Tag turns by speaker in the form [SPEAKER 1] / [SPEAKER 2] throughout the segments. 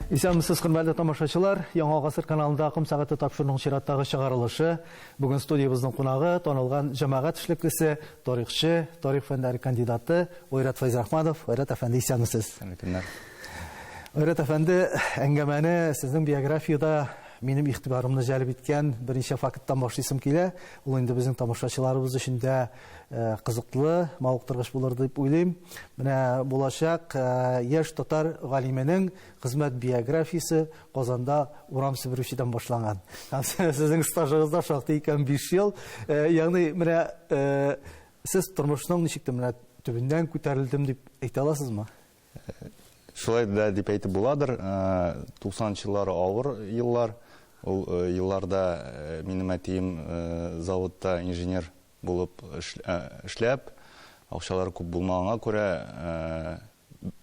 [SPEAKER 1] Исәнмесез, хөрмәтле тамашачылар, Яңа гасыр каналында акым сәгате тапшыруның чираттагы чыгарылышы. Бүген студиябызның кунагы танылган җәмәгать эшлеклесе, тарихчы, тарих фәннәре кандидаты Ойрат Файзрахманов. Ойрат әфәнде, исәнмесез. Ойрат әфәнде, әңгәмәне сезнең биографияда минем игътибарымны җәлеп иткән берничә факттан башлыйсым килә. Ул инде безнең тамашачыларыбыз өчен дә кызыклы, мавыктыргыч булыр дип уйлыйм. Менә булачак яшь татар галименең хезмәт биографиясе Казанда урам себерүчедән башланган. Сезнең стажыгызда шактый икән 5 ел. Ягъни менә сез тормышның ничек менә төбеннән күтәрелдем дип әйтә аласызмы?
[SPEAKER 2] Шулай да дип әйтеп буладыр. 90 еллар авыр еллар. Ул елларда минем әтием заводта инженер булып эшләп, акчалары күп булмаганга күрә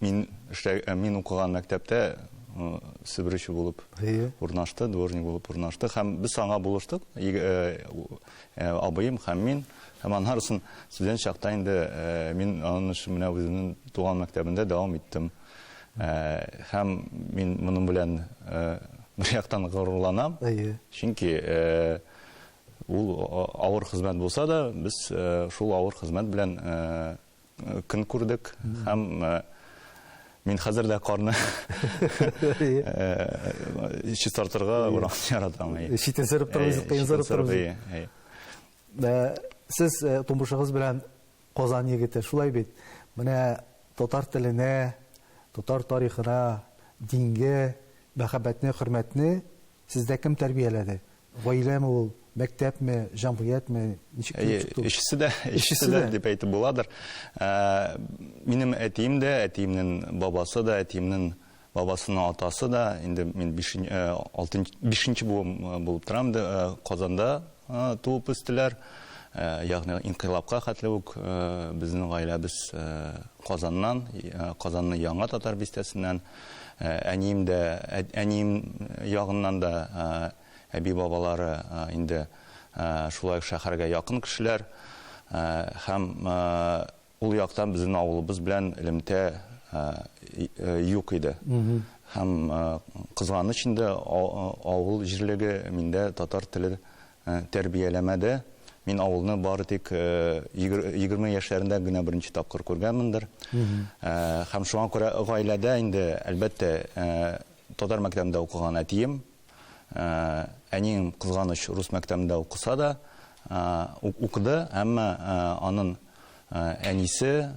[SPEAKER 2] мин укыган мәктәптә себерүче булып урнашты, дворник булып урнашты. Һәм без аңа булыштык. Абыем һәм мин. Һәм аннан студент чакта инде мин аның менә үзенең туган мәктәбендә дәвам иттем. Һәм мин моның белән бер яктан горурланам. Чөнки ул авыр хезмәт булса да, без шул авыр хезмәт белән көн күрдек. Һәм мин хәзер дә карны чистартырга урак яратам.
[SPEAKER 1] Читесереп торабыз, кыйнзырып торабыз. Сез тумышыгыз белән Казан егете, шулай бит. Менә татар теленә, татар тарихына, динге, мәхәббәтне, хөрмәтне сездә кем тәрбияләде? Гаиләме ул, мәктәпме, җәмгыятьме?
[SPEAKER 2] Икесе дә дип әйтеп буладыр. Минем әтием дә, әтиемнең бабасы да, әтиемнең бабасының атасы да, инде мин 5нче булып торам да, Казанда туып үстеләр. Ягъни инкыйлабка хәтле үк безнең гаиләбез Казаннан, Казанның Яңа татар бистәсеннән, әнием ягыннан да әби бабалары инде шулай шәһәргә якын кешеләр. Һәм ул яктан безнең авылыбыз белән элемтә юк иде. Һәм кызганыч инде авыл җирлеге миндә татар теле тәрбияләмәде. Мин авылны бары тик 20 яшьләрендә генә беренче тапкыр күргәнмендер. Һәм шуңа күрә гаиләдә инде әлбәттә татар мәктәбендә укыган әтием, әнием кызганыч рус мәктәбендә укыса да, укыды, әмма аның әнисе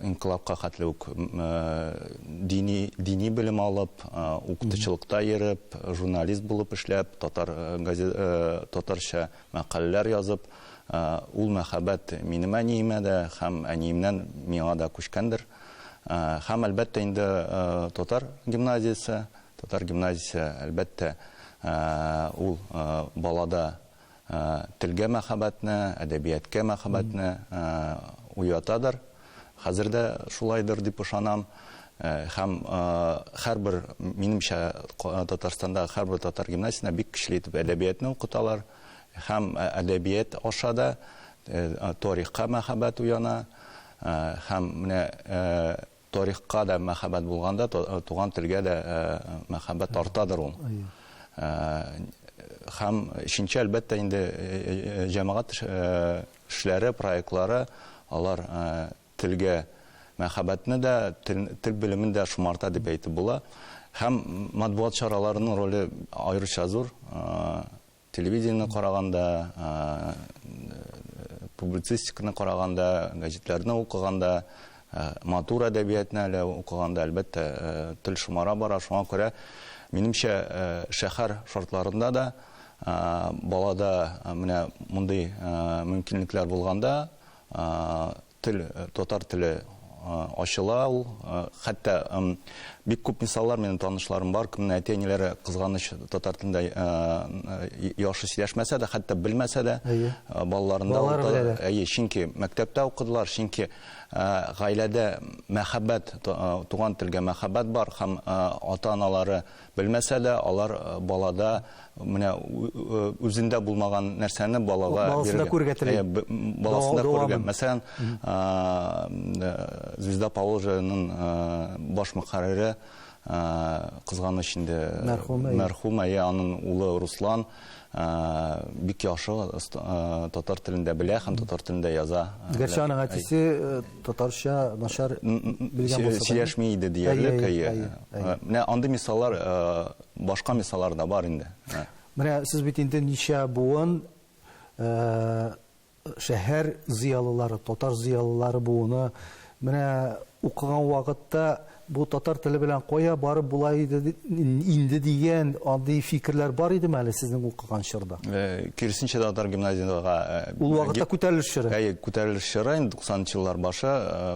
[SPEAKER 2] инкыйлабка хәтле үк дини белем алып, укытучылыкта йөреп, журналист булып эшләп, татарча мәкаләләр язып, ул мәхәббәт минем әниемә дә һәм әниемнән миңа да күчкәндер. Һәм әлбәттә инде татар гимназиясе әлбәттә ул балада телгә мәхәббәтне, әдәбиятка мәхәббәтне уятадыр. Хәзер дә шулайдыр дип ышанам. Һәм һәрбер минемчә Татарстанда һәрбер татар гимназиясендә бик көчле итеп әдәбиятны укыталар. Һәм әдәбият аша да тарихка мәхәббәт уяна. Һәм менә тарихка да мәхәббәт булганда туган телгә дә мәхәббәт артадыр ул. Һәм икенче әлбәттә инде җәмәгать эшләре, проектлары, алар телгә мәхәббәтне дә, тел белемен дә шомарта дип әйтеп була. Һәм матбугат чараларының роле аеруча зур. Телевидениене караганда, публицистиканы караганда, газетларны укыганда, матур әдәбиятны укыганда әлбәттә тел шомара бара. Шуңа күрә минемчә шәһәр шартларында да балада менә мондый мөмкинлекләр булганда татар теле ачыла ул. Хәтта бик күп мисаллар минем танышларым бар, кемнең әти-әниләре кызганыч татар телендә яхшы сөйләшмәсә дә, хәтта белмәсә дә, балаларында чөнки мәктәптә укыдылар, чөнки гаиләдә мәхәббәт, туган телгә мәхәббәт бар һәм ата-аналары белмәсә дә, алар балада менә үзендә булмаган нәрсәне балага
[SPEAKER 1] баласында күрергә теләй.
[SPEAKER 2] Баласында күрергә. Мәсәлән, Звезда Положеның баш мөхәррире инде кызганыч инде мәрхүм аның улы Руслан бик яхшы татар телендә белә һәм татар телендә яза.
[SPEAKER 1] Гәрчә аның әтисе татарча начар белгән булса да
[SPEAKER 2] сөйләшми иде диярлек. Менә андый мисаллар, башка мисаллар да бар инде.
[SPEAKER 1] Менә сез бит инде ничә буын шәһәр зыялылары, татар зыялылары буыны менә укыган вакытта бу татар теле белән кая барып була иде инде дигән андый фикерләр бар идеме әле сезнең укыган чорда?
[SPEAKER 2] Киресенчә татар гимназиясында
[SPEAKER 1] Ул вакытта күтәрелеш чоры.
[SPEAKER 2] Күтәрелеш чоры 90-нчы еллар башы,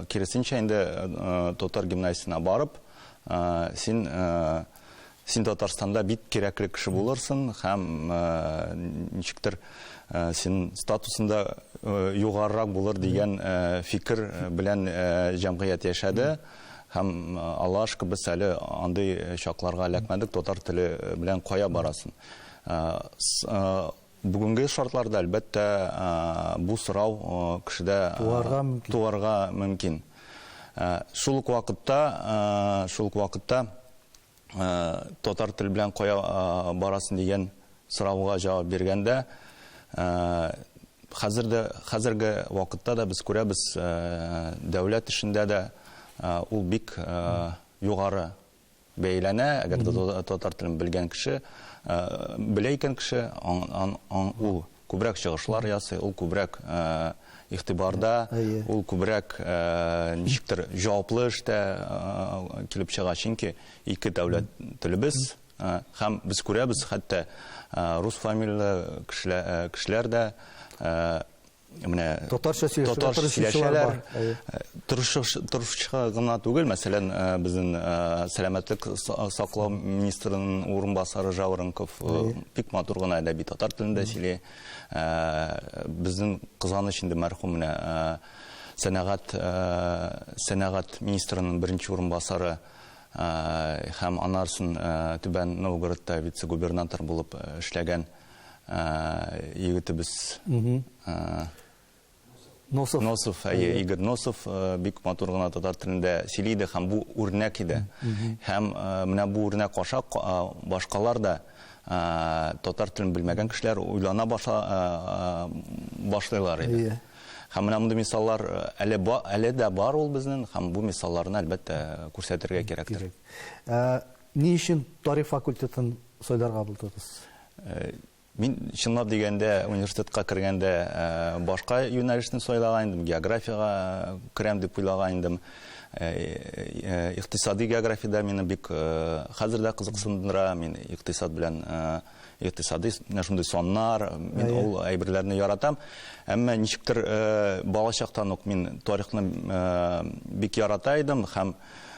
[SPEAKER 2] киресенчә инде татар гимназиясына барып, син Татарстанда бик кирәкле кеше булырсың һәм ничектер син статусында югарырак булыр дигән фикер белән җәмгыять яшәде. Һәм Аллашка без әле андый чакларга эләкмәдек, татар теле белән кая барасың. Бүгенге шартларда әлбәттә бу сорау кешедә туарга мөмкин. Шул ук вакытта татар теле белән кая барасың дигән сорауга җавап биргәндә, хәзерге вакытта да без күрәбез, дәүләт эшендә дә ул бик югары бәйләнә. Әгәр татар телен белгән кеше, белә икән кеше, ул күбрәк чыгышлар ясый, ул күбрәк игътибарда, ул күбрәк ничектер җаваплы эштә килеп чыга, чөнки ике дәүләт телебез һәм без күрәбез, хәтта рус фамилиялы кешеләр дә татарча сөйләшәләр. Тырышчы гына түгел, мәсәлән, безнең сәламәтлек саклау министрының урынбасары Жаворонков бик матур гына әдәби татар телендә сөйли. Безнең кызганыч инде мәрхүм сәнәгать министрының беренче урынбасары һәм анарсын Түбән Новгородта вице-губернатор булып эшләгән егетебез Носов, Игорь Носов бик матур гына татар телендә сөйли иде һәм бу үрнәк иде. Һәм менә бу үрнәк аша башкалар да татар телен белмәгән кешеләр уйлана башлыйлар иде. Һәм менә мондый мисаллар әле дә бар ул безнең, һәм бу мисалларны әлбәттә күрсәтергә кирәктер.
[SPEAKER 1] Ни өчен тарих факультетын сайларга булдыгыз?
[SPEAKER 2] Мин чынлап дигәндә университетка кергәндә башка юнәлешне сайлаган идем, географиягә керәм дип уйлаган идем. Икътисади географиядә мине бик хәзер дә кызыксындыра. Мин икътисад белән икътисади шундый саннар, мин ул әйберләрне яратам. Әмма ничектер бала чактан ук мин тарихны бик ярата идем һәм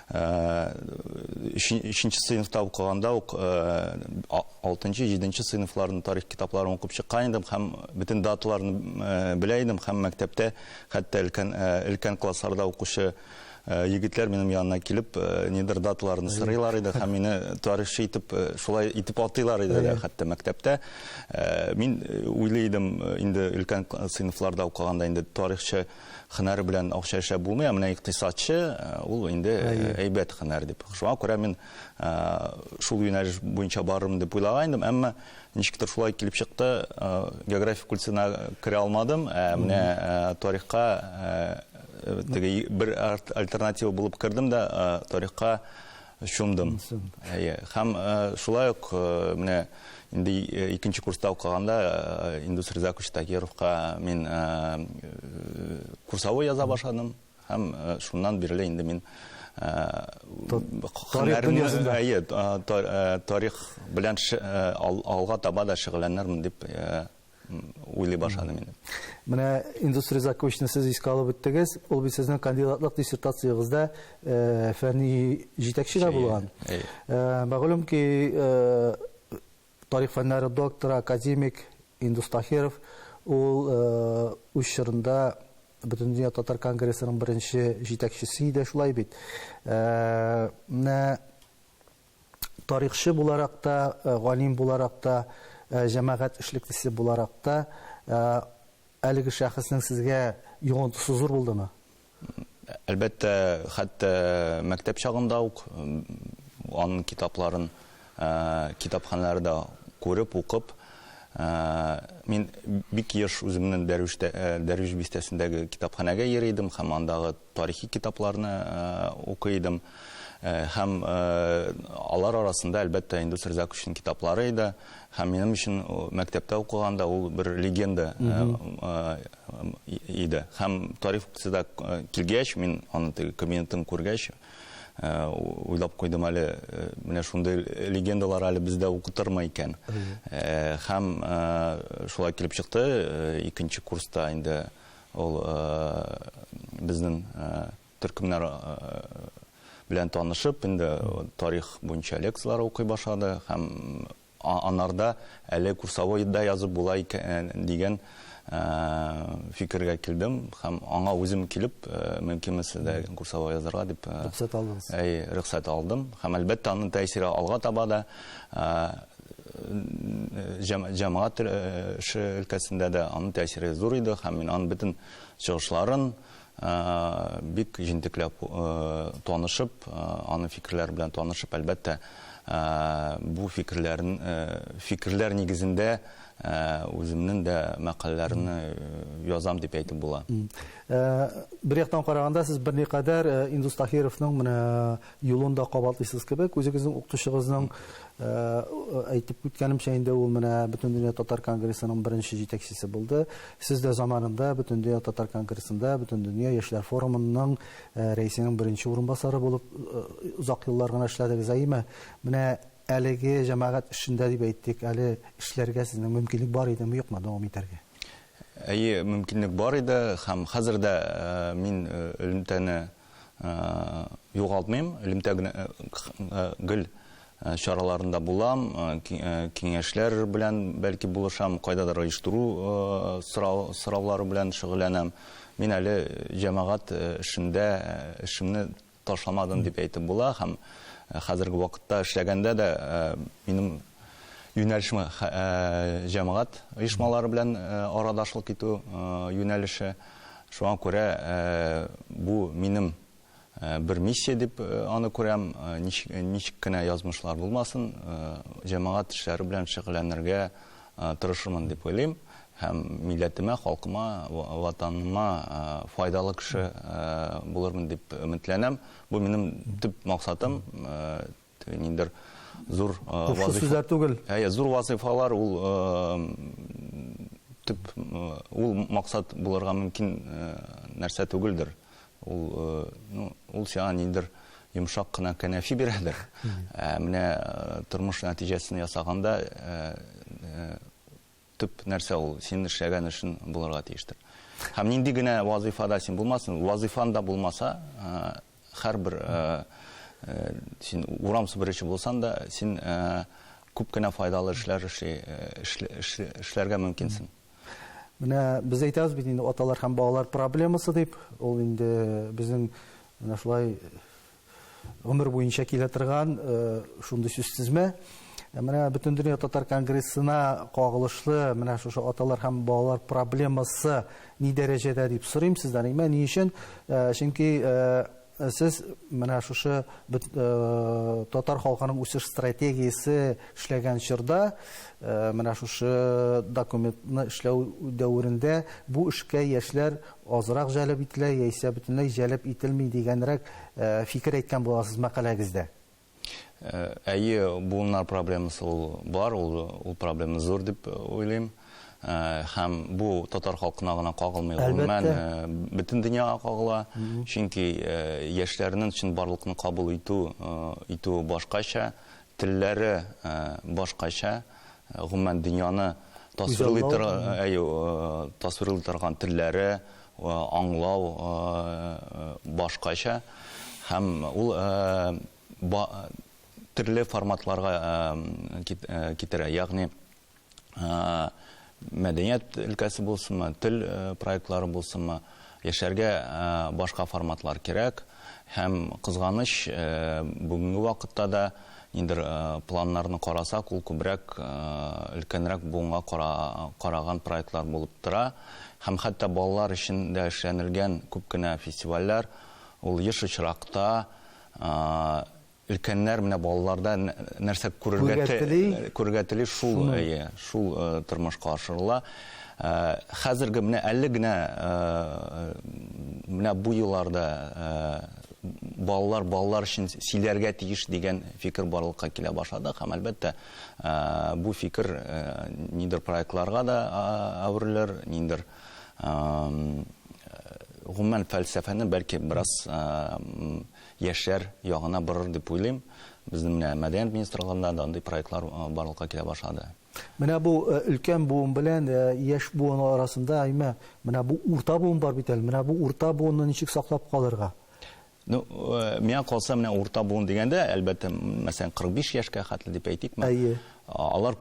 [SPEAKER 2] 3-нче сыйныфта укыганда ук 6-нчы, 7-нче сыйныфларның тарих китапларын укып чыккан идем һәм бөтен даталарны белә идем һәм мәктәптә хәтта өлкән классларда укучы егетләр минем янына килеп нидер даталарны сорыйлар иде һәм мине тарихчы итеп шулай итеп атыйлар иде хәтта мәктәптә. Мин уйлыйдым инде өлкән сыйныфларда укыганда инде тарихчы һөнәре белән акча эшләп булмый, менә икътисадчы ул инде әйбәт һөнәр дип. Шуңа күрә мин шул юнәлеш буенча барырмын дип уйлаган идем, әмма ничектер шулай килеп чыкты, география курсына керә алмадым. Менә тарихка бер альтернатива булып кирдем дә тарихка чумдым. Һәм шулай ук менә инде 2-нче курста укыганда Индустрия Закуч Такировка мин курсовой яза башладым һәм шуннан бирле инде мин тарих белән алга таба да шөгыльләнермен дип уйлый башладым инде.
[SPEAKER 1] Менә Индустрия Закучны сез искә алып үттегез, ул бит сезнең кандидатлык диссертациягызда фәнни җитәкче дә булган. Мәгълүм ки тарих фәннәре докторы, академик Индус Тахиров ул үз чорында Бөтендөнья татар конгрессының беренче җитәкчесе иде, шулай бит. Менә тарихчы буларак та, галим буларак та, җәмәгать эшлеклесе буларак та әлеге шәхеснең сезгә йогынтысы зур булдымы?
[SPEAKER 2] Әлбәттә, хәтта мәктәп чагында ук аның китапларын китапханаларда күреп, укып, мен бик еш үземнең Дәрвиш бистәсендәге китапханәгә йөридем, һәм андагы тарихи китапларны укыйдым. Һәм алар арасында әлбәттә Индус Ризаковичның китаплары иде. Һәм минем өчен мәктәптә укыганда ул бер легенда иде. Һәм тарих укытуда килгәч, мин аның кабинетін күргәч, уйлап куйдым әле, менә шундый легендалар әле бездә укытырмы икән. Һәм шулай килеп чыкты, икенче курста инде ул безнең төркемнәр белән танышып, инде тарих буенча лекциялар укый башлады, һәм анарда әле курсовойда язып була дигән фикергә килдем, һәм аңа үзем килеп, мөмкинмесе дә курсовой язарга дип рөхсәт алдым. Һәм әлбәттә аның тәэсире алга таба да җәмәгать эше өлкәсендә дә аның тәэсире зур иде, һәм мин аның бөтен чыгышларын бик җентекләп танышып, аның фикерләре белән танышып, әлбәттә бу фикерләр нигезендә үземнең дә мәкаләләрне язам дип әйтеп була.
[SPEAKER 1] Бер яктан караганда, сез берникадәр Индус Таһировның менә юлын да кабатлыйсыз кебек, үзегезнең укытучыгызның әйтеп үткәнемчә инде ул менә Бөтендөнья татар конгрессының беренче җитәкчесе булды. Сез дә заманында Бөтендөнья татар конгрессында Бөтендөнья яшьләр форумының рәисенең беренче урынбасары булып озак еллар гына эшләдегез. Әйме, менә әлеге җәмәгать эшендә дип әйттек, әле эшләргә сезнең мөмкинлек бар идеме, юкмы дәвам итәргә?
[SPEAKER 2] Әйе, мөмкинлек бар иде, һәм хәзердә мин элемтәне югалтмыйм, элемтә гел чараларында булам, киңәшләр белән бәлки булышам, кайдадыр оештыру сораулары белән шөгыльләнәм. Мин әле җәмәгать эшендә эшемне ташламадым дип әйтеп була, һәм хәзерге вакытта эшләгәндә дә минем юнәлешем җәмәгать оешмалары белән арадашлык итү юнәлеше. Шуңа күрә бу минем бер миссия дип аны күрәм. Ничек кенә язмышлар булмасын, җәмәгать эшләре белән шөгыльләнергә тырышырмын дип уйлыйм. Һәм милләтемә, халкыма, ватаныма файдалы кеше булырмын дип өметләнәм. Бу минем төп максатым. Ниндер зур
[SPEAKER 1] вазифалар түгел.
[SPEAKER 2] Зур вазифалар, ул максат булырга мөмкин нәрсә түгелдер. Ул сиңа ниндер йомшак кына кәнәфи бирәдер. Менә тормыш нәтиҗәсен ясаганда төп нәрсә ул син эшләгән эшен булырга тиештер. Һәм нинди генә вазифада син булмасын, вазифанда булмаса, һәрбер син урам субырычы булсаң да, син күп кенә файдалы эшләргә мөмкинсең.
[SPEAKER 1] Менә без әйтәбез бит инде аталар һәм балалар проблемасы дип, ул инде безнең менә шулай гомер буенча килә торган шундый сүзсезме. Менә Бөтендөнья татар конгрессына кагылышлы менә шушы аталар һәм балалар проблемасы ни дәрәҗәдә дип сорыйм сездән. Ни өчен? Чөнки сез менә шушы татар халкының үсеш стратегиясе эшләгән чорда, менә шушы документны эшләү дәверендә бу эшкә яшьләр азрак җәлеп ителә, яисә бөтенләй җәлеп ителми дигәнрәк фикер әйткән буласыз мәкаләгездә.
[SPEAKER 2] Әйе, буыннар проблемасы бар, ул проблема зур дип уйлыйм. Һәм бу татар халкына гына кагылмый, бөтен дөньяга кагыла. Чөнки яшьләрнең өчен барлыкны кабул итү башкача, телләре башкача, гомумән дөньяны тасвирлый торган телләре, аңлау башкача. Һәм ул төрле форматларга китерә, ягъни мәдәният өлкәсе булсынмы, тел проектлары булсынмы, яшәргә башка форматлар кирәк. Һәм кызганыч, бүгенге вакытта да ниндер планнарны карасак, ул күбрәк өлкәнрәк буынга караган проектлар булып тора. Һәм хәтта балалар өчен дә эшләнелгән күп кенә фестивальләр, ул еш очракта өлкәннәр менә балаларда нәрсә күрергә тели шул тормышка ашырыла. Хәзерге менә әле генә менә бу елларда балалар өчен сөйләргә тиеш дигән фикер барлыкка килә башлады. Һәм әлбәттә бу фикер нидер проектларга да әверелер, нидер гомумән фәлсәфәне бәлки бераз яшьләр ягына борыр дип уйлыйм. Безнең мәдәният министрлыгында да андый проектлар барлыкка килә башлады.
[SPEAKER 1] Менә бу өлкән буын белән яшь буын арасында менә бу урта буын бар бит әле. Менә бу урта буынны ничек саклап калырга?
[SPEAKER 2] Ну, миңа калса менә урта буын дигәндә, әлбәттә, мәсәлән, 45 яшькә хәтле дип әйтикме? Алар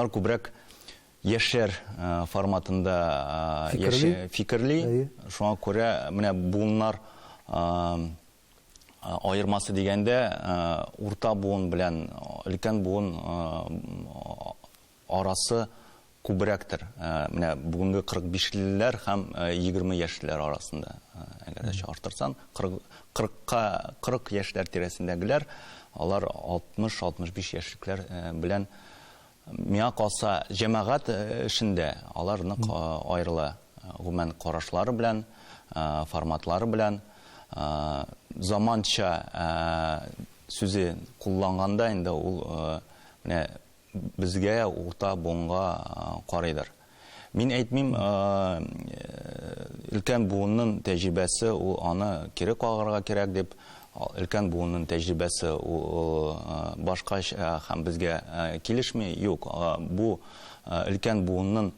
[SPEAKER 2] күбрәк яшьләр форматында фикерли. Шуңа күрә менә буыннар айырмасы дигәндә урта буын белән өлкән буын арасы күбрәктер. Менә бүгенге 45-леләр һәм 20 яшьләр арасында. Әгәр дә чагыштырсаң, 40 яшьләр тирәсендәгеләр, алар 60-65 яшьлекләр белән миңа калса җәмәгать эшендә алар нык аерыла. Гомумән карашлары белән, форматлары белән, заманча сүзе кулланганда инде ул менә безгә урта буынга карыйдыр. Мин әйтмим, өлкән буынның тәҗрибәсе ул аны кире кагарга кирәк дип, өлкән буынның тәҗрибәсе ул башка һәм безгә килешми. Юк, бу өлкән буынның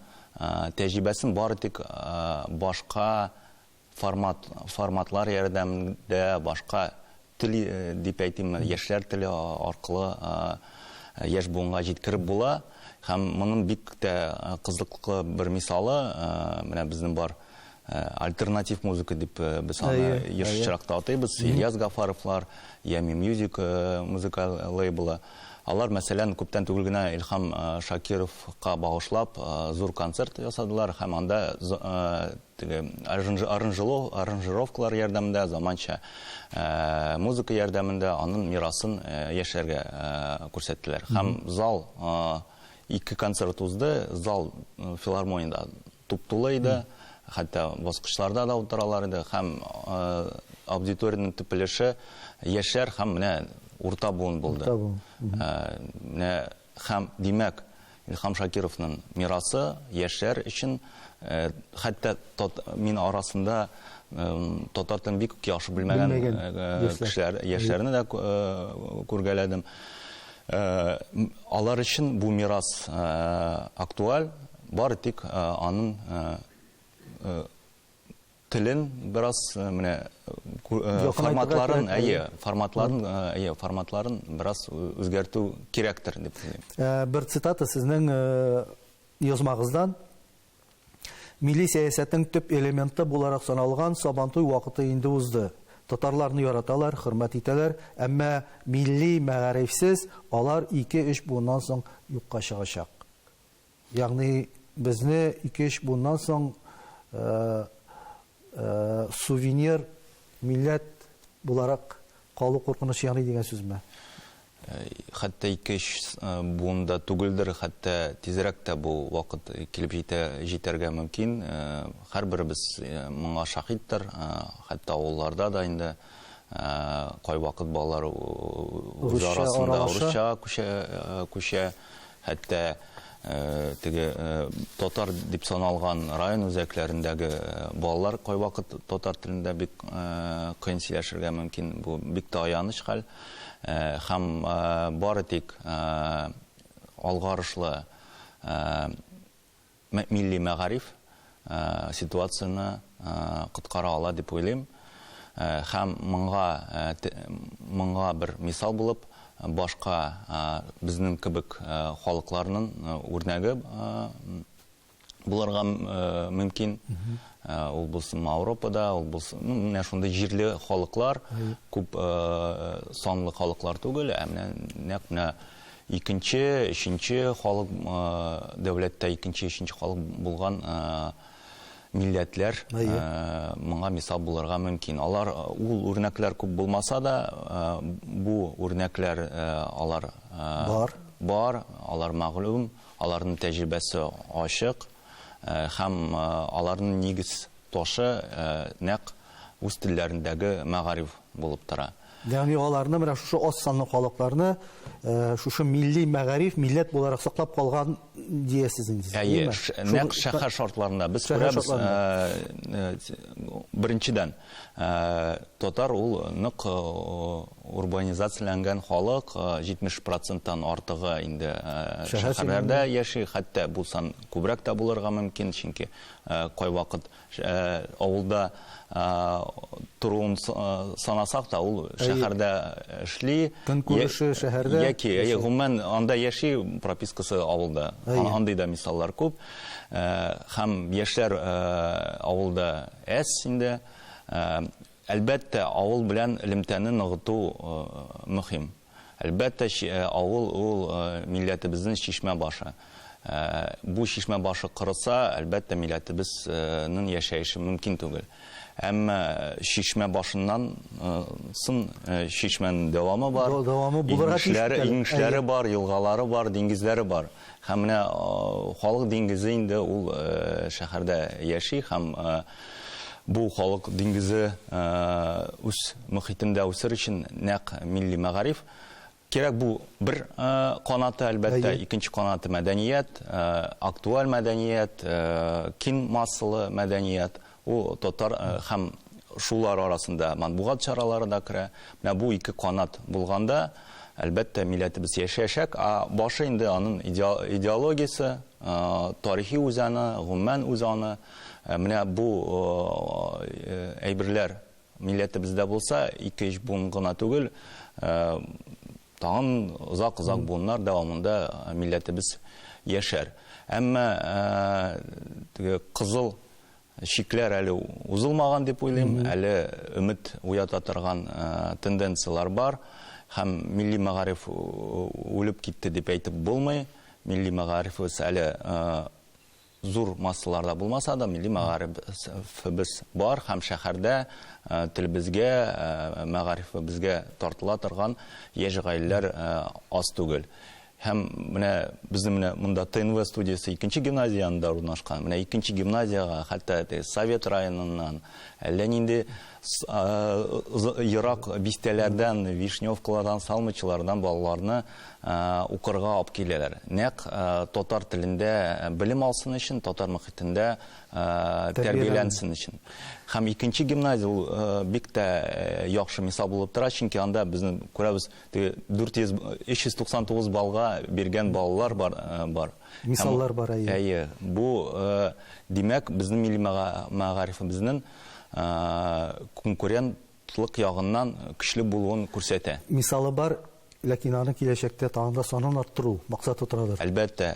[SPEAKER 2] тәҗрибәсен бары тик башка форматлар ярдәмендә, башка тел дип әйтим, яшьләр теле аркылы яшь буынга җиткереп була. Һәм моның бик тә кызыклы бер мисалы, менә безнең бар альтернатив музыка дип без аны ешчыракта атыйбыз. Ильяс Гафаровлар, Ями Music музыка лейблы. Алар мәсәлән күптән түгел генә Илһам Шакировка багышлап зур концерт ясадылар. Һәм анда аранжировкалар ярдәмендә, заманча музыка ярдәмендә аның мирасын яшьләргә күрсәттеләр. Һәм зал 2 концерт узды, зал филармониядә туп-тулы иде. Хәтта баскычларда да утыралар иде. Һәм аудиторияның төпелеше яшьләр һәм менә урта буын булды. Һәм димәк, Илһам Шакировның мирасы яшьләр өчен, хәтта мин арасында татар телен бик яхшы белмәгән яшьләрне дә күргәләдем. Алар өчен бу мирас актуаль, бары тик аның телен бераз менә форматларын бераз үзгәртү кирәктер дип уйлыйм.
[SPEAKER 1] Бер цитата сезнең язмагыздан: "Милли сәясәтнең төп элементы буларак саналган Сабантуй вакыты инде узды. Татарларны яраталар, хөрмәт итәләр, әмма милли мәгарифсез алар 2-3 буыннан соң юкка чыгачак." Ягъни безне 2-3 буыннан соң сувенир милләт буларак калу куркыныч ягъни дигән сүзме?
[SPEAKER 2] Хәтта 2-3 буында түгелдер, хәтта тизрәк тә бу вакыт килеп җитәргә мөмкин. Һәрберебез моңа шаһиттер. Хәтта авылларда да инде кайвакыт балалар арасында урысча күчә, хәтта татар дип саналган район үзәкләрендәге балалар кайвакыт татар телендә бик кыен сөйләшергә мөмкин. Бу бик тә аяныч хәл. Һәм бары тик алгарышлы милли мәгариф ситуацияны коткара ала дип уйлыйм. Һәм моңга бер мисал булып, башка безнең кебек халыкларның үрнәге булырга мөмкин. Ул булсын Европада, ул булсын менә шундый җирле халыклар, күп санлы халыклар түгел, менә икенче, өченче халык дәүләттә икенче, өченче халык булган милләтләр моңа мисал булырга мөмкин. Алар ул үрнәкләр күп булмаса да, бу үрнәкләр алар бар, алар мәгълүм, аларның тәҗрибәсе ачык, һәм аларның нигез ташы нәкъ үз телләрендәге мәгариф булып тора.
[SPEAKER 1] Ягъни аларны менә шушы аз санлы халыкларны шушы милли мәгариф, милләт буларак саклап калган диясез инде.
[SPEAKER 2] Нәкъ шәһәр шартларында без күрәбез, беренчедән татар ул нык урбанизацияләнгән халык, 70%-тан артыгы инде шәһәрләрдә яши, хәтта булсан күбрәк тә булырга мөмкин, чөнки кайвакыт авылда туруын санасак та ул шәһәрдә эшли,
[SPEAKER 1] көнкүреше шәһәрдә,
[SPEAKER 2] яки гомумән анда яши, пропискасы авылда. Андый да мисаллар күп. Һәм яшьләр авылда инде. Әлбәттә, авыл белән элемтәне ныгыту мөһим. Әлбәттә, авыл ул милләтебезнең чишмә башы. Бу чишмә башы кырылса, әлбәттә милләтебезнең яшәеше мөмкин түгел. Әмма чишмә башыннан сын чишмәнең дәвамы бар. Инешләре бар, елгалары бар, диңгезләре бар. Һәм менә халык диңгезе инде ул шәһәрдә яши, һәм бу халык диңгезе үз мөхитендә үсер өчен нәкъ милли мәгариф кирәк. Бу бер канаты, әлбәттә, икенче канаты мәдәният, актуаль мәдәният, киң массалы мәдәният. Ул татар һәм шулар арасында матбугат чаралары да керә. Менә бу ике канат булганда, әлбәттә, милләтебез яшәячәк, башы инде аның идеологиясе, тарихи үзәне, гомумән үзәне. Менә бу әйберләр милләтебездә булса, 2-3 буын гына түгел, тагын озак буыннар дәвамында милләтебез яшәр. Әмма кызыл шикләр әле узылмаган дип уйлыйм, әле өмет уята торган тенденциялар бар, һәм милли мәгариф үлеп китте дип әйтеп булмый. Милли мәгарифыбыз әле зур массаларда булмаса да, милли мәгарифыбыз бар, һәм шәһәрдә телебезгә, мәгарифыбызга тартыла торган яшь гаиләләр аз түгел. Һәм менә безнең монда ТНВ студиясе 2-нче гимназиянда урнашкан. Менә 2-нче гимназияга хәтта Совет районыннан, әллә нинди ерак бистәләрдән, Вишневкалардан, Салмычылардан балаларны укырга алып киләләр. Нәкъ татар телендә белем алсын өчен, татар мөхитендә тәрбияләнсен өчен. Һәм 2-нче гимназия бик тә яхшы мисал булып тора, чөнки анда безнең күрәбез 399 балга биргән балалар бар.
[SPEAKER 1] Мисаллар бар.
[SPEAKER 2] Бу димәк безнең милли мәгарифебезнең конкурентлык ягыннан көчле булуын күрсәтә.
[SPEAKER 1] Мисалы бар, ләкин аны киләчәктә тагын да санын арттыру максаты торадыр.
[SPEAKER 2] Әлбәттә.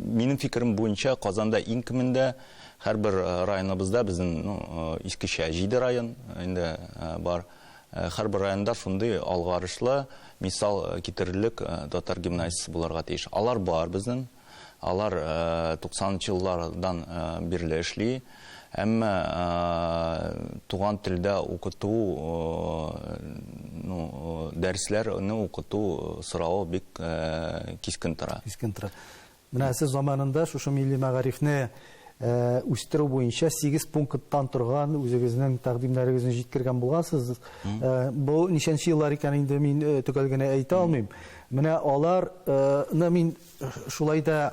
[SPEAKER 2] Минем фикерем буенча, Казанда иң кимендә һәрбер районыбызда безнең искечә 7 район инде бар. Һәрбер районда шундый алгарышлы мисал китерерлек татар гимназиясе булырга тиеш. Алар бар безнең. Алар 90-нчы еллардан бирле эшли. Әмма туган телдә укыту, дәресләрне укыту сорауы бик кискен тора.
[SPEAKER 1] Менә сез заманында шушы милли мәгарифне үстерү буенча 8 пункттан торган үзегезнең тәкъдимнәрегезне җиткергән булгансыз. Бу ничәнче еллар икән инде мин төгәл генә әйтә алмыйм. Менә аларны мин шулай да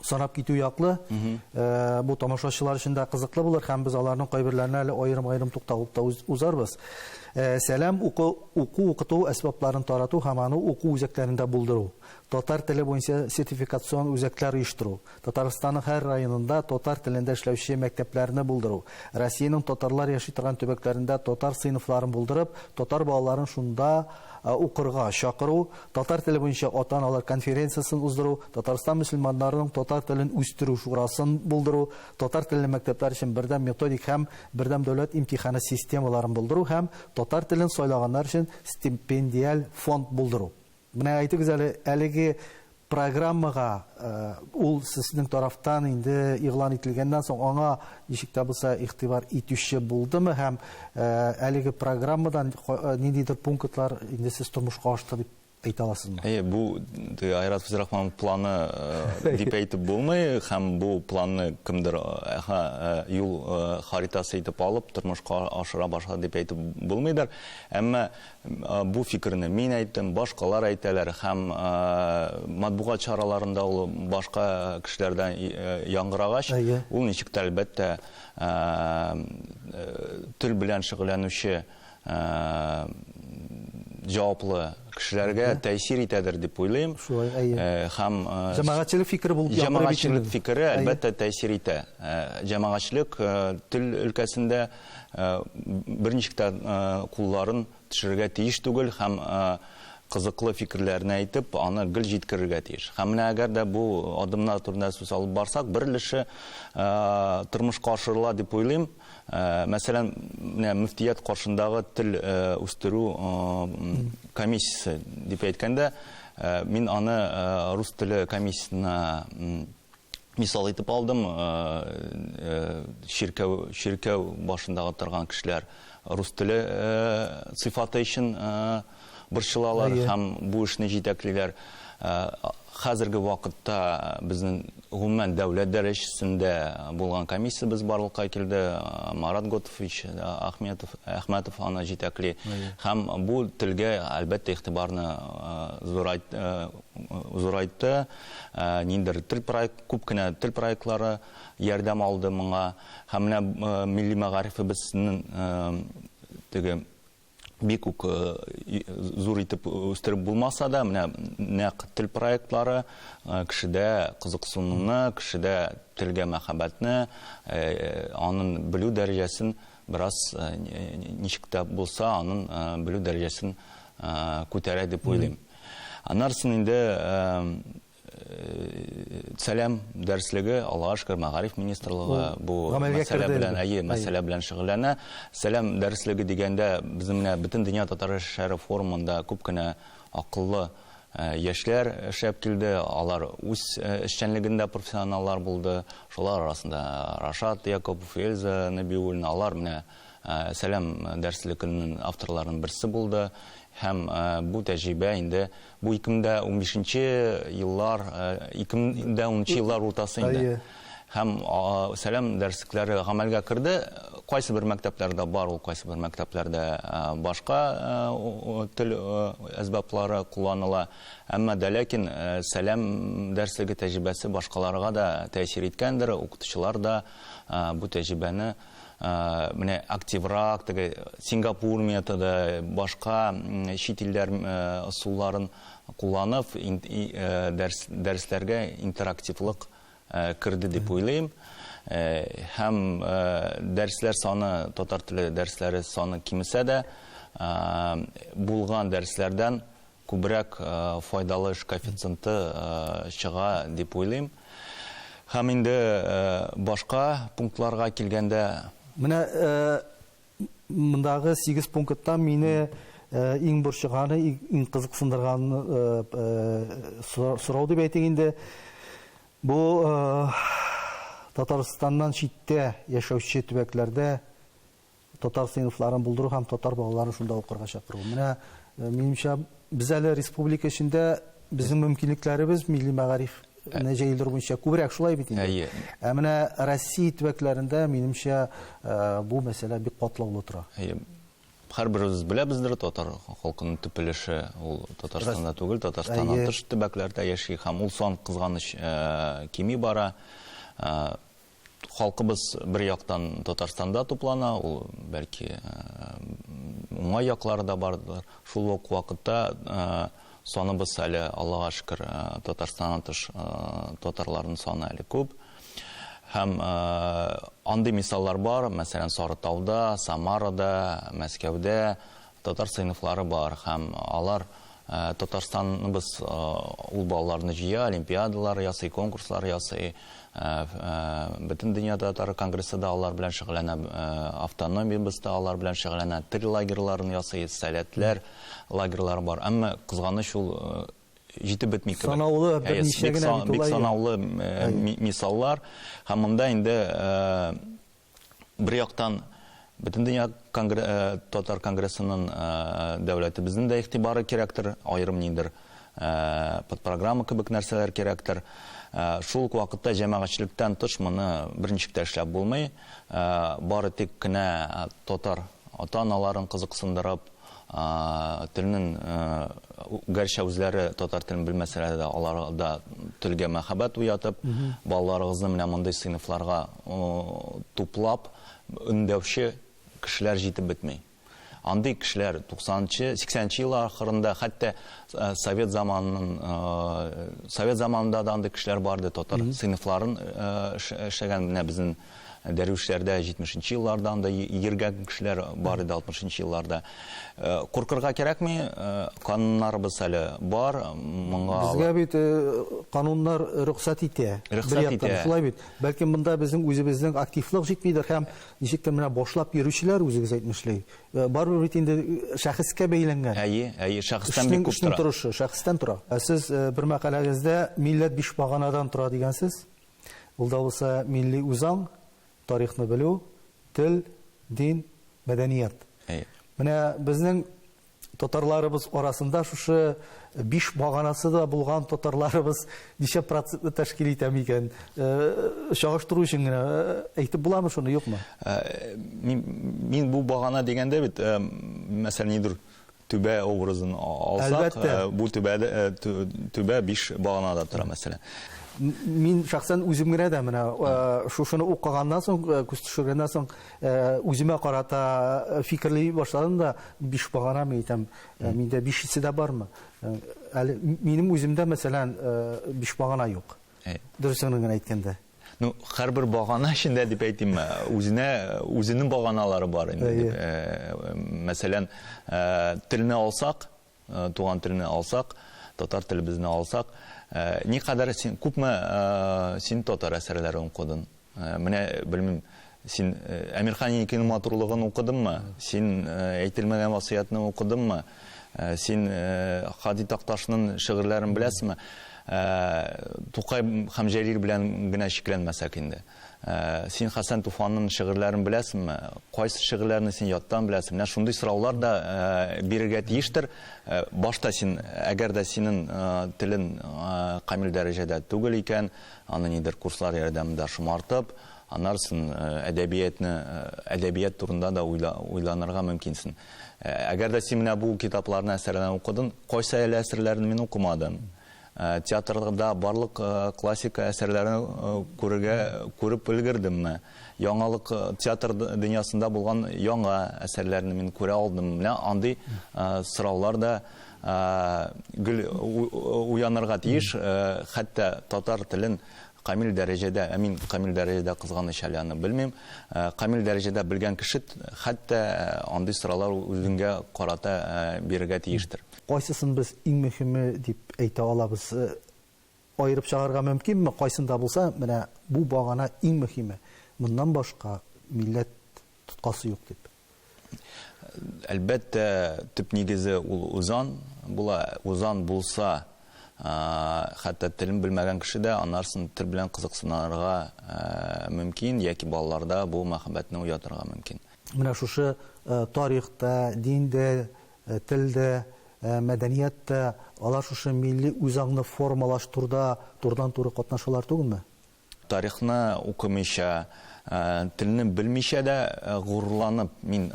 [SPEAKER 1] санап китү яклы, бу тамашачылар өчен дә кызыклы булыр, һәм біз аларның кайберләренә әле аерым тукталып та узарбыз. Сәлам укыту әсбапларын тарату һәм аны уку үзәкләрендә булдыру. Татар теле буенча сертификацион үзәкләр оештыру. Татарстанның һәр районында татар телендә эшләүче мәктәпләрне булдыру. Россиянең татарлар яши торган төбәкләрендә татар сыйныфларын булдырып, татар балаларын шунда укырга чакыру, татар теле буенча ата-аналар конференциясын уздыру, Татарстан мөселманнарының татар телен үстерү шурасын булдыру, татар телле мәктәпләр өчен бердәм методик һәм бердәм дәүләт имтиханы системаларын булдыру һәм татар телен сайлаганнар өчен стипендиаль фонд булдыру. Менә әйтегез әлеге программага ул сезнең тарафтан инде игълан ителгәннән соң аңа ничек тә булса игътибар итүче булдымы һәм әлеге программадан ниндидер пунктлар инде сез тормышка ашты дип әйтә аласызмы?
[SPEAKER 2] Бу Айрат Фазрахманов планы дип әйтеп булмый, һәм бу планны кемдер юл харитасы итеп алып тормышка ашыра башлады дип әйтеп булмыйдыр. Әмма бу фикерне мин әйттем, башкалар әйтәләр, һәм матбугат чараларында ул башка кешеләрдән яңгырагач, ул ничек тә әлбәттә тел белән шөгыльләнүче җаваплы кешеләргә тәэсир итәдер дип уйлыйм. Һәм
[SPEAKER 1] җәмәгатьчелек фикере булып
[SPEAKER 2] җәмәгатьчелек фикере әлбәттә тәэсир итә. Җәмәгатьчелек тел өлкәсендә берничек тә кулларын төшерергә тиеш түгел һәм кызыклы фикерләрне әйтеп, аны гел җиткерергә тиеш. Һәм менә әгәр дә бу адымнар турында сүз алып барсак, берлеше тормышка ашырыла дип уйлыйм. Мәсәлән, мөфтият каршындагы тел үстерү комиссиясе дип әйткәндә, мин аны рус теле комиссиясына мисал итеп алдым. Ширкәү башындагы торган кешеләр рус теле сыйфаты өчен борчылалар һәм бу эшне җитәклиләр. Хәзерге вакытта безнең гомумән дәүләт дәрәҗәсендә булган комиссиябез барлыкка килде. Марат Готович Әхмәтов аны җитәкли. Һәм бу телгә әлбәттә игътибарны зурайтты. Ниндер күп кенә тел проектлары ярдәм алды моңа. Һәм менә милли мәгарифебезнең теге бик үк зур итеп үстереп булмаса да, менә нәкъ тел проектлары кешедә кызыксынуны, кешедә телгә мәхәббәтне, аның белү дәрәҗәсен бераз ничек тә булса, аның белү дәрәҗәсен күтәрә дип уйлыйм. Аннарсын инде Сәлам дәреслеге, Аллаһка шөкер, Мәгариф министрлыгы бу мәсьәлә белән шөгыльләнә. Сәлам дәреслеге дигәндә безнең менә бөтен дөнья татар эшләре форумында күп кенә акыллы яшьләр эшләп килде. Алар үз эшчәнлегендә профессионаллар булды. Шулар арасында Рашат Якупов, Эльза Набиуллина, алар менә Сәлам дәреслегенең авторларының берсе булды. Һәм бу тәҗрибә инде бу 2015 еллар, 2010 еллар уртасы инде. Һәм Сәлам дәреслекләре гамәлгә керде. Кайсы бер мәктәпләрдә бар, ул кайсы бер мәктәпләрдә башка тел әсбаплары кулланыла. Әмма дә ләкин Сәлам дәреслеге тәҗрибәсе башкаларга да тәэсир иткәндер. Укытучылар да бу тәҗрибәне менә активрак, Сингапур методы, башка чит илләр ысулларын кулланып, дәресләргә интерактивлык керде дип уйлыйм. Һәм дәресләр саны, татар теле дәресләре саны кимесә дә, булган дәресләрдән күбрәк файдалы эш коэффициенты чыга дип уйлыйм. Һәм инде башка пунктларга килгәндә,
[SPEAKER 1] менә мондагы 8 пункттан мине иң борчыганы, иң кызыксындырганы сорау дип әйтик инде. Бу Татарстаннан читтә яшәүче төбәкләрдә татар сыйныфларын булдыру һәм татар балаларын шунда укырга чакыру. Менә минемчә без әле республика эчендә безнең мөмкинлекләребез милли мәгариф нәҗәйләр буенча күбрәк шулай бит инде. Менә Россия төбәкләрендә минемчә бу мәсьәлә бик катлаулы тора.
[SPEAKER 2] Һәрберебез беләбездер, татар халкының төпелеше ул Татарстанда түгел, Татарстаннан тыш төбәкләрдә яши һәм ул сан кызганыч кими бара. Халкыбыз бер яктан Татарстанда туплана, ул бәлки уңай яклары да бардыр. Шул ук вакытта саныбыз әле, Аллаһка шөкер, Татарстаннан тыш татарларның саны әле күп. Һәм андый мисаллар бар, мәсәлән, Сарытауда, Самарада, Мәскәүдә татар сыйныфлары бар. Һәм алар Татарстаныбыз ул балаларны җыя, олимпиадалар ясый, конкурслар ясый. Бөтен дөнья татар конгрессы да алар белән шөгыльләнә, автономиябыз да алар белән шөгыльләнә, тел лагерьларын ясый, сәләтләр лагерьлары бар. Әмма кызганыч ул җитеп бетми кебек.
[SPEAKER 1] Санаулы берничә генә бит
[SPEAKER 2] бик санаулы мисаллар. Һәм монда инде бер яктан бөтен дөнья татар конгрессының дәүләтебезнең дә игътибары кирәктер, аерым ниндер подпрограмма кебек нәрсәләр кирәктер. Шул ук вакытта җәмәгатьчелектән тыш моны берничек тә эшләп булмый. Бары тик кенә татар ата-аналарын кызыксындырып, телнең гәрчә үзләре татар телен белмәсәләр дә, аларда телгә мәхәббәт уятып, балаларыгызны менә мондый сыйныфларга туплап өндәүче кешеләр җитеп бетми. Андый кешеләр 90-80 еллар ахырында, хәтта совет заманында да андый кешеләр барды, татар сыйныфларын эшләгән. Менә безнең дәрвишләрдә 70-нче еллардан да йөргән кешеләр бар иде, 60-нчы елларда. Куркырга кирәкми, кануннарыбыз әле бар.
[SPEAKER 1] Безгә бит кануннар рөхсәт итә. Шулай бит. Бәлки монда безнең үзебезнең активлык җитмидер һәм ничектер менә башлап йөрүчеләр үзегез әйтмешли. Барбыр бит инде шәхескә бәйләнгән.
[SPEAKER 2] Әйе, шәхестән бик күп тора.
[SPEAKER 1] Шәхестән тора. Сез бер мәкаләгездә милләт 5 баганадан тора дигәнсез. Ул да булса милли үзаң, тарихны белү, тел, дин, мәдәният. Менә безнең татарларыбыз арасында шушы 5 баганасы да булган татарларыбыз ничә процентны тәшкил итә микән? Чагыштыру өчен генә әйтеп буламы шуны, юкмы?
[SPEAKER 2] Мин бу багана дигәндә бит, мәсәлән, нидер түбә образын алсак, бу түбә 5 баганада тора мәсәлән.
[SPEAKER 1] Мин шәхсән үзем генә дә менә шушыны укыганнан соң, күз төшергәннән соң үземә карата фикерлей башладым да, 5 багана әйтәм, миндә 5-се дә бармы? Әле минем үземдә мәсәлән 5 багана юк. Дөресен генә әйткәндә.
[SPEAKER 2] Ну, һәрбер багана эчендә дип әйтим, үзенең баганалары бар инде. Мәсәлән, телне алсак, туган телне алсак, татар телебезне алсак, никадәр син күпме син татар әсәрләрен укыдың? Менә белмим, син Әмирхан Никинең матурлыгын укыдыңмы? Син әйтелмәгән васыятны укыдыңмы? Син Хади Такташның шигырьләрен беләсезме? Тукай һәм Җәлил белән генә шикләнмәсәк инде. Син Хәсән Туфанның шигырьләрен беләсезме? Кайсы шигырьләрне син яттан беләсезме? Менә шундый сораулар да бирергә тиештер. Башта син, әгәр дә синең телен камил дәрәҗәдә түгел икән, аны нидер курслар ярдәмендә шомартып, аннан әдәбият турында да уйланырга мөмкинсең. Әгәр дә син менә бу китапларны, әсәрләрне укыдың, кайсы әсәрләрне мин укымадым. Театрда барлык классика әсәрләрен күреп өлгердемме? Яңалык театр дөньясында булган яңа әсәрләрне мин күрә алдым. Менә андый сораулар да уянырга тиеш. Хәтта татар телен камил дәрәҗәдә, мин камил дәрәҗәдә кызганыч әле аны белмим. Камил дәрәҗәдә белгән кеше хәтта андый сораулар үзеңгә карата бирергә тиештер.
[SPEAKER 1] Кайсысын без иң мөһиме дип әйтә алабыз? Аерып чыгарга мөмкинме? Кайсында булса, менә бу багана иң мөһиме. Моннан башка милләт тоткасы юк дип.
[SPEAKER 2] Әлбәттә, төп нигезе ул үзан була. Үзан булса, хәтта телен белмәгән кеше дә аннарсын тел белән кызыксынырга мөмкин, яки балаларда бу мәхәббәтне уятырга мөмкин.
[SPEAKER 1] Менә шушы тарихта, диндә, телдә, мәдәниятта алар шушы милли үзаңны формалаштыруда турыдан-туры катнашалар түгелме?
[SPEAKER 2] Тарихны укымыйча, телне белмичә дә гурланып, мин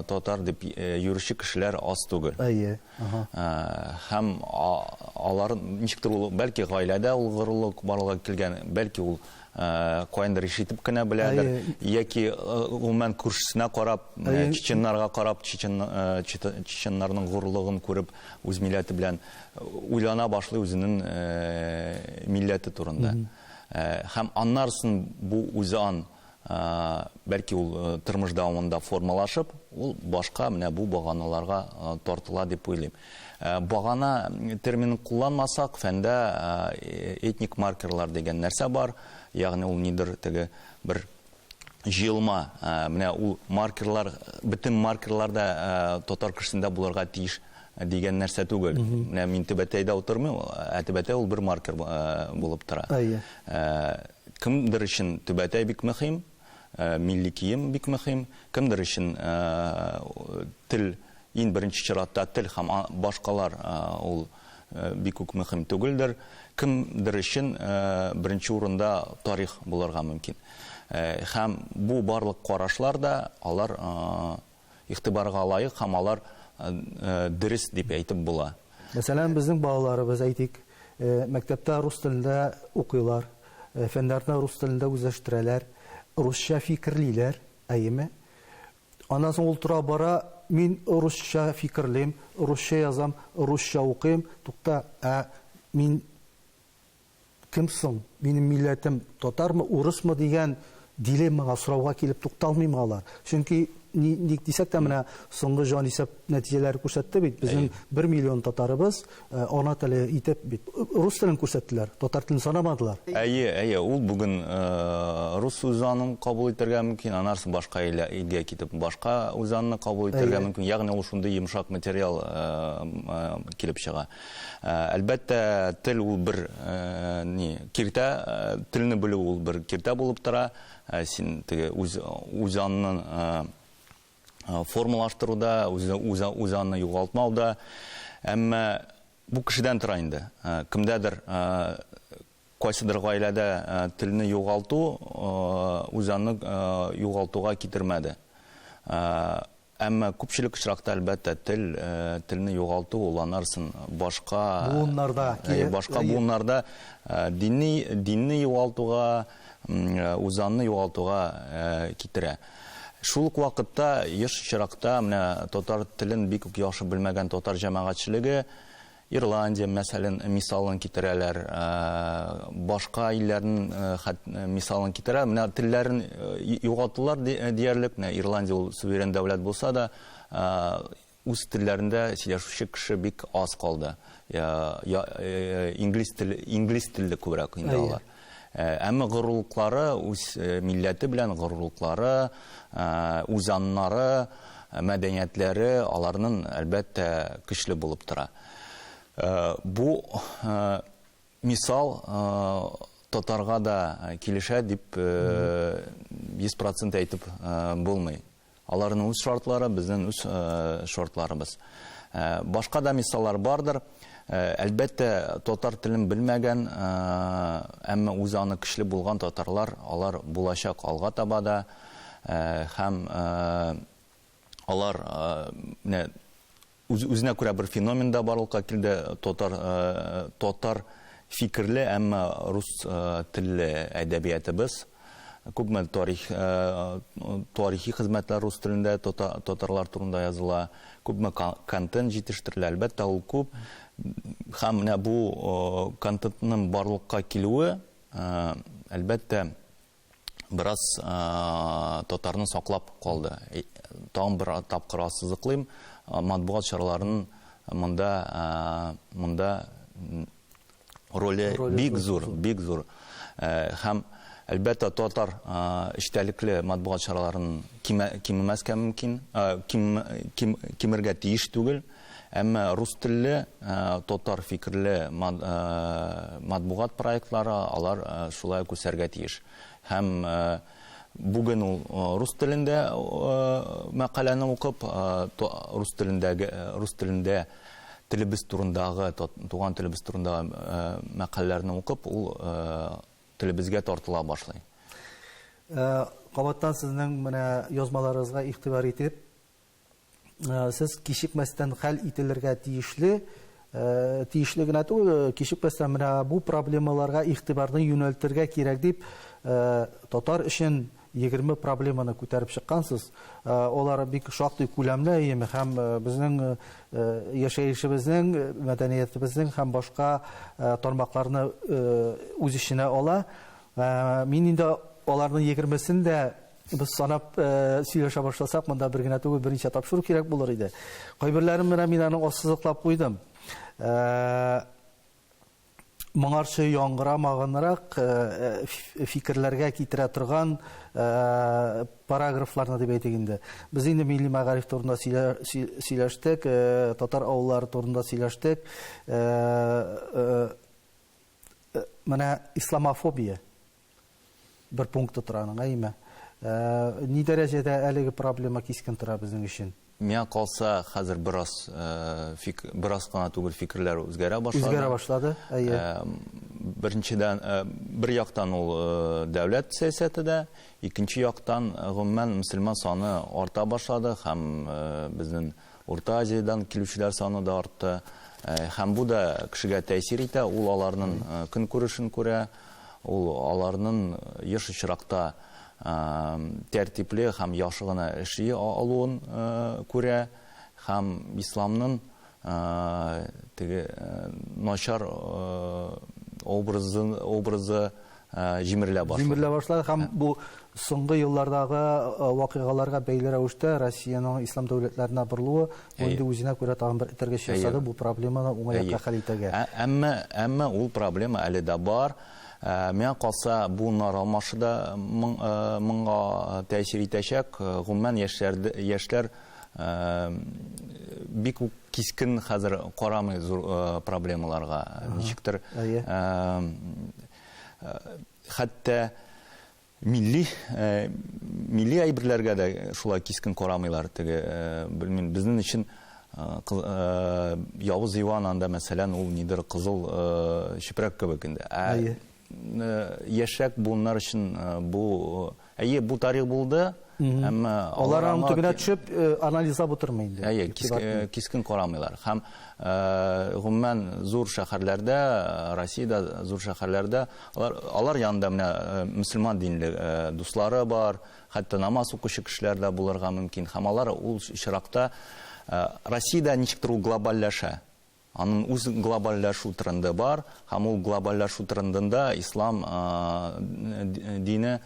[SPEAKER 2] татар дип йөрүче кешеләр аз түгел. Һәм алар ничектер ул, бәлки гаиләдә ул горурлык барлыгы килгән, бәлки ул кайндыр ишетеп кенә беләдер, яки гомумән күршесенә карап, чеченнарга карап, чеченнарның горурлыгын күреп, үз милләте белән уйлана башлый үзенең милләте турында. Һәм аннарсын бу үзан бәлки ул тормыш дәвамында формалашып, ул башка менә бу баганаларга тартыла дип уйлыйм. Багана терминын кулланмасак, фәндә этник маркерлар дигән нәрсә бар. Ягъни ул нидер теге бер җыелма, менә ул маркерлар, бөтен маркерларда татар кешесендә булырга тиеш дигән нәрсә түгел. Менә мин Түбәтәйдә утырмыйм, Түбәтәй ул бер маркер булып тора. Кемдер өчен Түбәтәй бик мөһим, милли кием бик мөһим, кемдер өчен тел, иң беренче чиратта тел һәм башкалар ул бик үк мөһим түгелдер. Кемдер өчен беренче урында тарих булырга мөмкин. Һәм бу барлык карашлар да алар игътибарга лаек һәм алар дөрес дип әйтеп була.
[SPEAKER 1] Мәсәлән, безнең балаларыбыз әйтик, мәктәптә рус телендә укыйлар, фәннәрне рус телендә үзләштерәләр, русча фикерлиләр, әйеме? Аннан соң ул тора бара, мин русча фикерлим, русча язам, русча укыйм, тукта, мин кем соң? Минем милләтем татармы, урысмы дигән дилеммага, сорауга килеп тукталмыйм алар. Чөнки ник дисәк тә менә соңгы җан исәп нәтиҗәләре күрсәтте бит. Безнең 1 миллион татарыбыз ана теле итеп бит. Рус телен күрсәттеләр, татар телен санамадылар.
[SPEAKER 2] Әйе, ул бүген рус үзанын кабул итәргә мөмкин, аннары башка илгә китеп башка үзанны кабул итәргә мөмкин. Ягъни ул шундый йомшак материал килеп чыга. Әлбәттә, тел ул бер киртә, телне белү ул бер киртә булып тора. Син теге үзанны формалаштыруда, үзанны югалтмауда. Әмма бу кешедән тора инде. Кемдәдер кайсыдыр гаиләдә телне югалту үзанны югалтуга китермәде. Әмма күпчелек очракта әлбәттә телне югалту ул анарсын башка буыннарда динне югалтуга, үзанны югалтуга китерә. Шул ук вакытта еш чиракта менә татар телен бик үк яхшы белмәгән татар җәмәгатьчелеге Ирландия мәсәлән мисалын китерәләр, башка илләрнең мисалын китерә. Менә телләрен югалтулар диярлек, менә Ирландия ул суверен дәүләт булса да, үз телләрендә сөйләшүче кеше бик аз калды. Инглиз телле күбрәк инде алар. Әмма горурлыклары, үз милләте белән горурлыклары, үзаннары, мәдәниятләре аларның әлбәттә көчле булып тора. Бу мисал татарга да килешә дип 100% әйтеп булмый. Аларның үз шартлары, безнең үз шартларыбыз. Башка да мисаллар бардыр. Әлбәттә, татар телен белмәгән, әмма үзаны көчле булган татарлар, алар булачак алга табада, һәм алар үзенә күрә бер феномен да барлыкка килде. Татар фикерле, әмма рус телле әдәбиятыбыз. Күпме тарихи хезмәтләр рус телендә татарлар турында языла, күпме контент җитештерелә. Әлбәттә, ул күп. Һәм менә бу контентның барлыкка килүе әлбәттә бераз татарны саклап калды. Тагын бер тапкыр ассызыклыйм, матбугат чараларының монда роле бик зур. Һәм әлбәттә татар эчтәлекле матбугат чараларын кимемәскә мөмкин, кимергә тиеш түгел. Әмма рус телле, татар фикерле матбугат проектлары алар шулай күрсәргә тиеш. Һәм бүген ул рус телендә мәкаләне укып, рус телендә телебез турындагы, туган телебез турындагы мәкаләләрне укып, ул телебезгә тартыла башлый.
[SPEAKER 1] Кабаттан сезнең менә язмаларыгызга игътибар итеп, сез кичекмәстән хәл ителергә тиешле генә түгел, кичекмәстән менә бу проблемаларга игътибарны юнәлтергә кирәк дип, татар өчен 20 проблеманы күтәреп чыккансыз. Олар бик шактый күләмле, һәм безнең яшәешебезнең, мәдәниятебезнең һәм башка тармакларны үз иченә ала. Мин инде аларның 20-сен дә без санап сөйләшә башласак, монда бер генә түгел, берничә тапшыру кирәк булыр иде. Кайберләрен менә мин аның ассызыклап куйдым. моңарчы яңгырамаганрак фикерләргә китерә торган параграфларны дип әйтик инде. Без инде милли мәгариф турында сөйләштек, татар авыллары турында сөйләштек. Менә исламофобия бер пункты тора аның, әйме. Ни дәрәҗәдә әлеге проблема кискен тора безнең өчен?
[SPEAKER 2] Миңа калса, хәзер бераз гына түгел фикерләр үзгәрә башлады.
[SPEAKER 1] Үзгәрә башлады, әйе.
[SPEAKER 2] Беренчедән, бер яктан ул дәүләт сәясәтендә, икенче яктан гомумән мөселман саны арта башлады һәм безнең Урта Азиядан килүчеләр саны да артты. Һәм бу да кешегә тәэсир итә, ул аларның көн күрешен күрә, ул аларның еш очракта тәртипле һәм яхшы гына эшли алуын күрә, һәм исламның начар образы җимерелә башлады.
[SPEAKER 1] Җимерелә башлады һәм бу соңгы еллардагы вакыйгаларга бәйле рәвештә Россиянең ислам дәүләтләренә борылуы инде үзенә күрә тагын бер этәргеч ясады бу проблеманы уңайлыкка хәл итәргә.
[SPEAKER 2] Әмма ул проблема әле дә бар. Миңа калса, бу наралмашы да моңа тәэсир итәчәк. Гомумән яшьләр бик кискен хәзер карамый зур проблемаларга. Ничектер, хәтта милли әйберләргә дә шулай кискен карамыйлар. Белмим, безнең өчен Явыз Иван анда, мәсәлән, ул нидер кызыл чүпрәк кебек инде. Яшәк bunlar өчен бу тарих булды, әмма
[SPEAKER 1] алар аның төбенә төшеп анализлап утырмый инде.
[SPEAKER 2] Кискен карамыйлар. Һәм гомумән зур шәһәрләрдә, Россиядә зур шәһәрләрдә алар янында менә мөселман динле дуслары бар, хәтта намаз укучы кешеләр дә булырга мөмкин. Һәм алар ул чиракта Россиядә ничектер ул глобальләшә. Аның үз глобальләшү тренды бар, һәм ул глобальләшү трендында ислам дине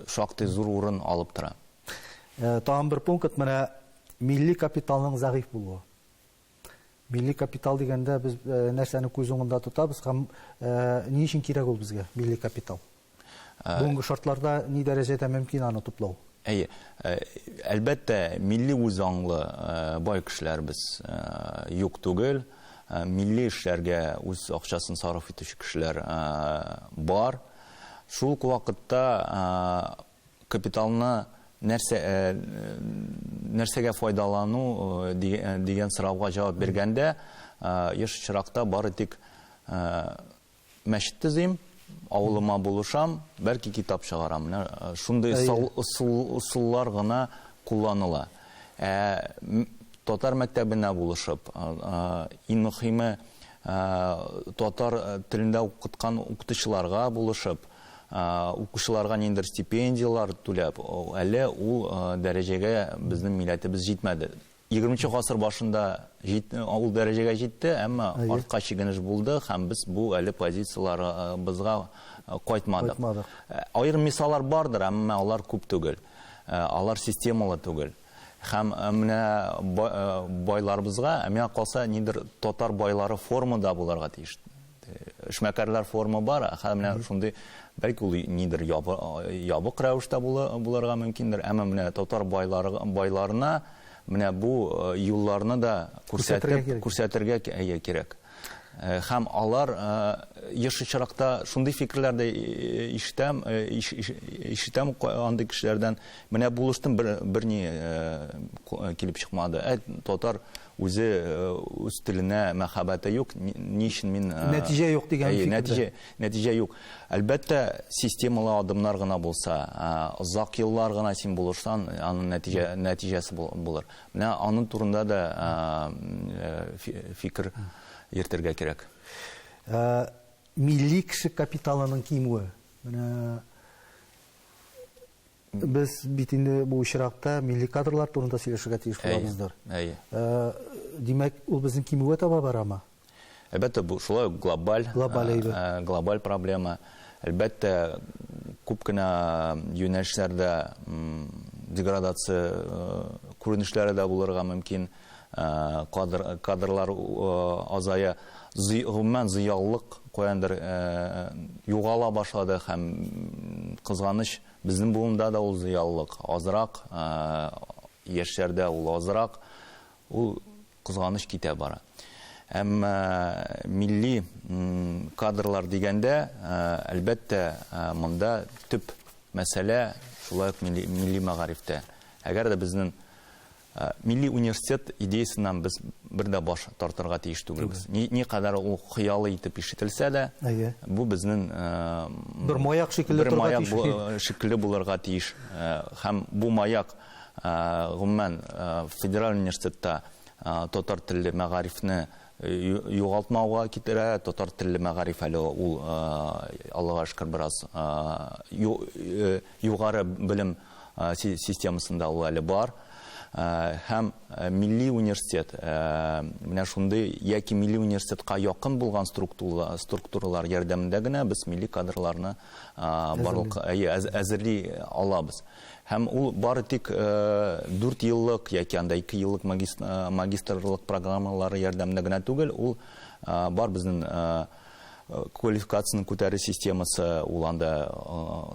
[SPEAKER 2] шактый зур урын алып тора.
[SPEAKER 1] Тагын бер пункт менә милли капиталның зәгыйф булуы. Милли капитал дигәндә без нәрсәне күз уңында тотабыз һәм ни өчен кирәк ул безгә милли капитал? Бүгенге шартларда ни дәрәҗәдә мөмкин аны туплау?
[SPEAKER 2] Әлбәттә, милли үзаңлы бай кешеләр без юк түгел. Милли эшләргә үз акчасын сарыф итүче кешеләр бар. Шул вакытта капиталны нәрсәгә файдалану дигән сорауга җавап биргәндә, еш чиракта бары тик мәчет төзим, авылыма булышам, бәлки китап чыгарам. Шундый ысуллар гына кулланыла. Татар мәктәбенә булышып, иң мөһиме татар телендә укыткан укытучыларга булышып, укучыларга ниндер стипендиялар түләп, әле ул дәрәҗәгә безнең милләтебез җитмәде. 20-нче гасыр башында ул дәрәҗәгә җитте, әмма артка чигенеш булды һәм без бу әле позицияларыбызга кайтмадык. Аерым мисаллар бардыр, әмма алар күп түгел. Алар системалы түгел. Һәм менә байларыбызга, миңа калса, нидер татар байлары формада булырга тиеш. Эшмәкәрләр форма бар, һәм менә шундый бәлки ул нидер ябык рәвештә булырга мөмкиндер, әмма менә татар байларына менә бу юлларны да күрсәтергә кирәк. Һәм алар еш чиракта шундый фикерләрдә ишетәм андый кешеләрдән, менә булыштым берни килеп чыкмады. Татар үзе үз теленә мәхәббәте юк, ни өчен мин
[SPEAKER 1] нәтиҗә юк дигән фикер.
[SPEAKER 2] Нәтиҗә юк. Әлбәттә, системалы адымнар гына булса, озак еллар гына син булышсаң, аның нәтиҗәсе булыр. Менә аның турында да фикер йөртергә кирәк.
[SPEAKER 1] Милли кеше капиталының кимүе. Без бит инде бу очракта милли кадрлар турында сөйләшергә тиеш булабыздыр. Димәк, ул безнең кимүгә таба барамы?
[SPEAKER 2] Әлбәттә, бу шулай глобаль проблема. Әлбәттә, күп кенә юнәлешләрдә деградация күренешләре дә булырга мөмкин. кадрлар азая, гомумән зыялылык каяндыр югала башлады һәм кызганыч безнең буында да ул зыялылык азрак, яшьләрдә ул азрак, ул кызганыч китә бара. Әмма милли кадрлар дигәндә, әлбәттә, монда төп мәсьәлә шулай милли мәгарифтә. Әгәр дә безнең милли университет идеясыннан без бер дә баш тартырга тиеш түгелбез. Ни кадәр ул хыялы итеп ишетелсә дә, бу безнең
[SPEAKER 1] бер маяк
[SPEAKER 2] шикелле булырга тиеш. Һәм бу маяк гомумән федераль университетта татар телле мәгарифне югалтмауга китерә, татар телле мәгариф әле ул Аллага шөкер бераз югары белем системасында ул әле бар. Һәм милли университет, менә шундый яки милли университетка якын булган структуралар ярдәмендә генә без милли кадрларны барлык әзерли алабыз. Һәм ул бары тик 4 еллык яки анда 2 еллык магистрлык программалары ярдәмендә генә түгел, ул бар безнең квалификацияны күтәрү системасы, ул анда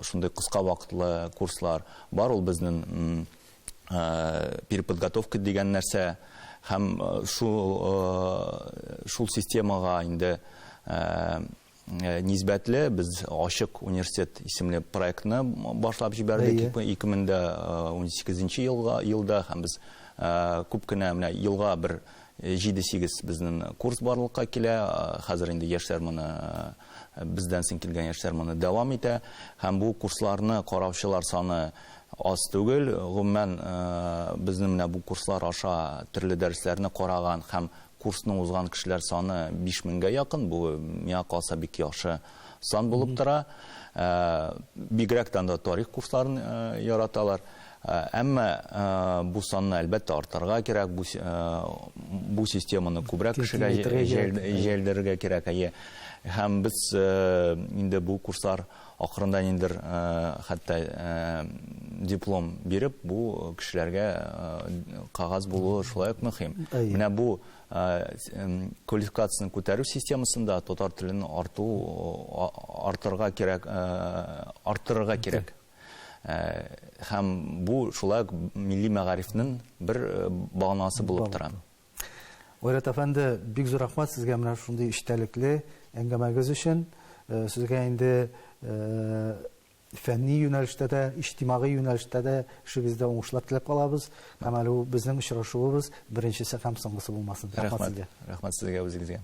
[SPEAKER 2] шундый кыска вакытлы курслар бар, ул безнең переподготовка дигән нәрсә, һәм шул системага инде нисбәтле без Ачык университет исемле проектны башлап җибәрдек 2018 елда, һәм без күп кенә менә елга бер 7-8 безнең курс барлыкка килә. Хәзер инде яшьләр моны бездән соң килгән яшьләр моны дәвам итә, һәм бу курсларны караучылар саны аз түгел. Гомумән безнең менә бу курслар аша төрле дәресләрне караган һәм курсны узган кешеләр саны 5000-гә якын. Бу миңа калса бик яхшы сан булып тора. Бигрәктән дә тарих курсларын яраталар. Әмма бу санны әлбәттә артырга кирәк, бу системаны күбрәк кешегә җәлдерергә кирәк. Һәм без инде бу курслар акырында инде хәтта диплом биреп, бу кешеләргә кагаз булуы шулай ук мөһим. Менә бу квалификацияны күтәрү системасында татар телен артырга кирәк. Һәм бу шулай милли мәгарифнең бер баганасы булып тора.
[SPEAKER 1] Ойрат әфәнде, бик зур рәхмәт сезгә менә шундый эчтәлекле әңгәмәгез өчен. Сезгә инде фәнни юнәлештә дә, иҗтимагый юнәлештә дә эшегездә уңышлар теләп калабыз. Һәм әле безнең очрашуыбыз беренчесе һәм соңгысы булмасын.
[SPEAKER 2] Рәхмәт сезгә, үзегезгә.